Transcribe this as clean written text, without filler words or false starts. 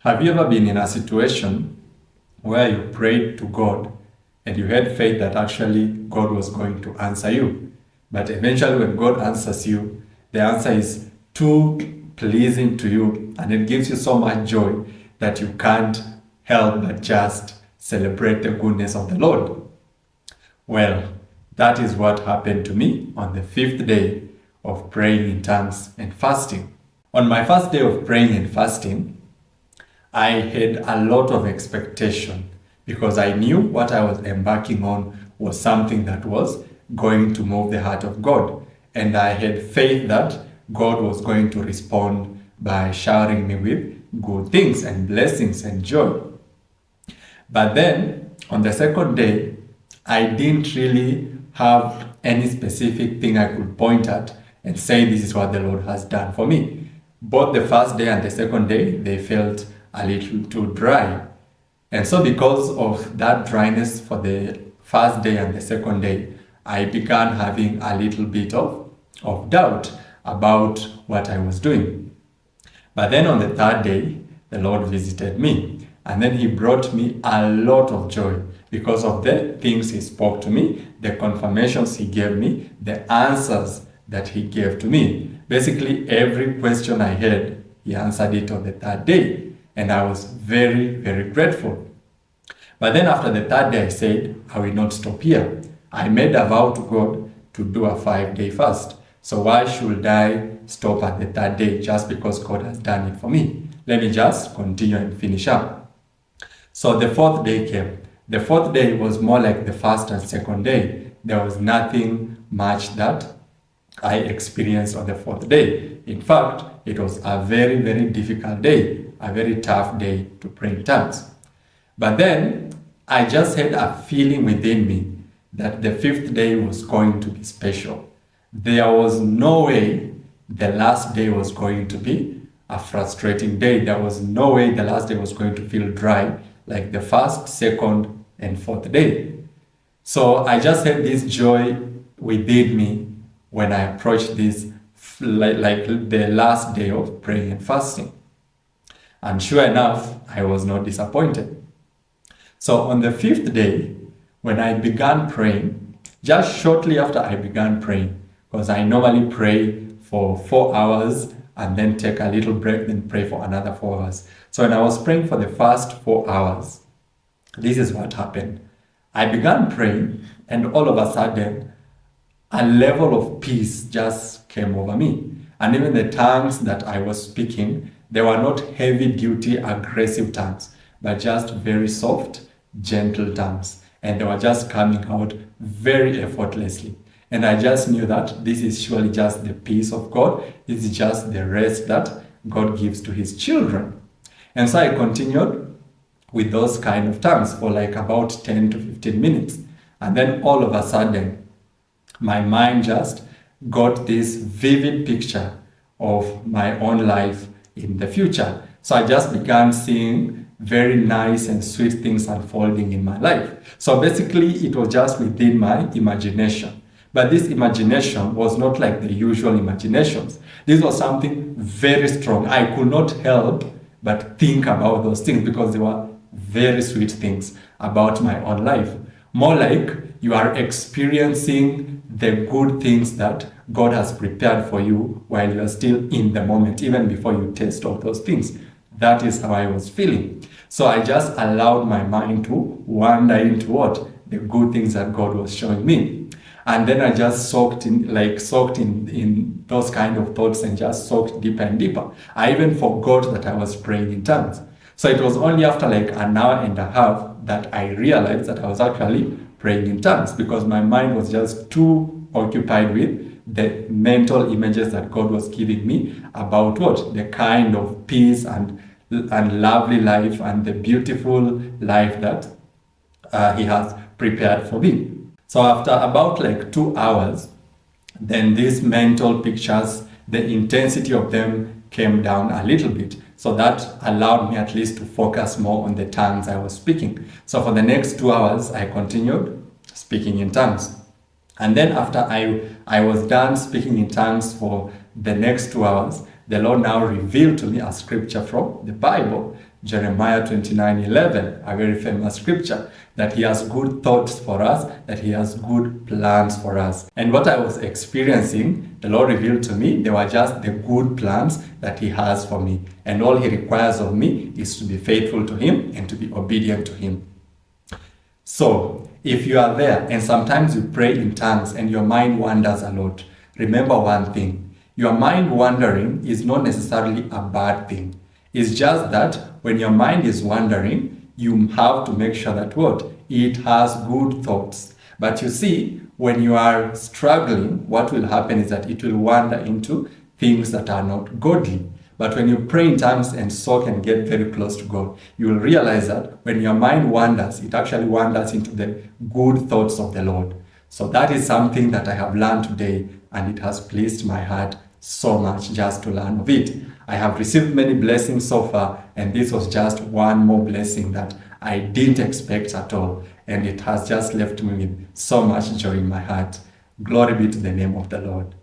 Have you ever been in a situation where you prayed to God and you had faith that actually God was going to answer you? But eventually when God answers you, the answer is too pleasing to you and it gives you so much joy that you can't help but just celebrate the goodness of the Lord. Well, that is what happened to me on the 5th day of praying in tongues and fasting. On my first day of praying and fasting, I had a lot of expectation because I knew what I was embarking on was something that was going to move the heart of God. And I had faith that God was going to respond by showering me with good things and blessings and joy. But then on the second day, I didn't really have any specific thing I could point at and say this is what the Lord has done for me. Both the first day and the second day, they felt a little too dry. And so because of that dryness for the first day and the second day, I began having a little bit of doubt about what I was doing. But then on the third day, the Lord visited me. And then he brought me a lot of joy because of the things he spoke to me, the confirmations he gave me, the answers that he gave to me. Basically, every question I had, he answered it on the third day. And I was very, very grateful. But then after the third day, I said, I will not stop here. I made a vow to God to do a 5-day fast. So why should I stop at the third day just because God has done it for me? Let me just continue and finish up. So the fourth day came. The fourth day was more like the first and second day. There was nothing much that I experienced on the fourth day. In fact, it was a very, very difficult day, a very tough day to pray in tongues. But then I just had a feeling within me that the 5th day was going to be special. There was no way the last day was going to be a frustrating day. There was no way the last day was going to feel dry like the first, second, and fourth day. So I just had this joy within me when I approached this like the last day of praying and fasting. And sure enough, I was not disappointed. So on the 5th day, when I began praying, just shortly after I began praying, because I normally pray for 4 hours and then take a little break, then pray for another 4 hours. So when I was praying for the first 4 hours, this is what happened. I began praying and all of a sudden, a level of peace just came over me. And even the tongues that I was speaking, they were not heavy-duty, aggressive tongues, but just very soft, gentle tongues. And they were just coming out very effortlessly. And I just knew that this is surely just the peace of God. This is just the rest that God gives to his children. And so I continued with those kind of tongues for like about 10 to 15 minutes. And then all of a sudden, my mind just got this vivid picture of my own life in the future. So I just began seeing very nice and sweet things unfolding in my life. So basically, it was just within my imagination. But this imagination was not like the usual imaginations. This was something very strong. I could not help but think about those things because they were very sweet things about my own life. More like you are experiencing the good things that God has prepared for you while you are still in the moment, even before you taste all those things. That is how I was feeling. So I just allowed my mind to wander into what? The good things that God was showing me. And then I just soaked in those kind of thoughts and just soaked deeper and deeper. I even forgot that I was praying in tongues. So it was only after like an hour and a half that I realized that I was actually praying in tongues because my mind was just too occupied with the mental images that God was giving me about what? The kind of peace and lovely life and the beautiful life that he has prepared for me. So after about like 2 hours, then these mental pictures, the intensity of them came down a little bit. So that allowed me at least to focus more on the tongues I was speaking. So for the next 2 hours, I continued speaking in tongues. And then after I was done speaking in tongues for the next 2 hours, the Lord now revealed to me a scripture from the Bible Jeremiah 29:11, a very famous scripture, that he has good thoughts for us, that he has good plans for us. And what I was experiencing, the Lord revealed to me, they were just the good plans that he has for me. And all he requires of me is to be faithful to him and to be obedient to him. So, if you are there and sometimes you pray in tongues and your mind wanders a lot, remember one thing. Your mind wandering is not necessarily a bad thing. It's just that when your mind is wandering, you have to make sure that what? It has good thoughts. But you see, when you are struggling, what will happen is that it will wander into things that are not godly. But when you pray in tongues and soak and get very close to God, you will realize that when your mind wanders, it actually wanders into the good thoughts of the Lord. So that is something that I have learned today, and it has pleased my heart so much just to learn of it. I have received many blessings so far, and this was just one more blessing that I didn't expect at all, and it has just left me with so much joy in my heart. Glory be to the name of the Lord.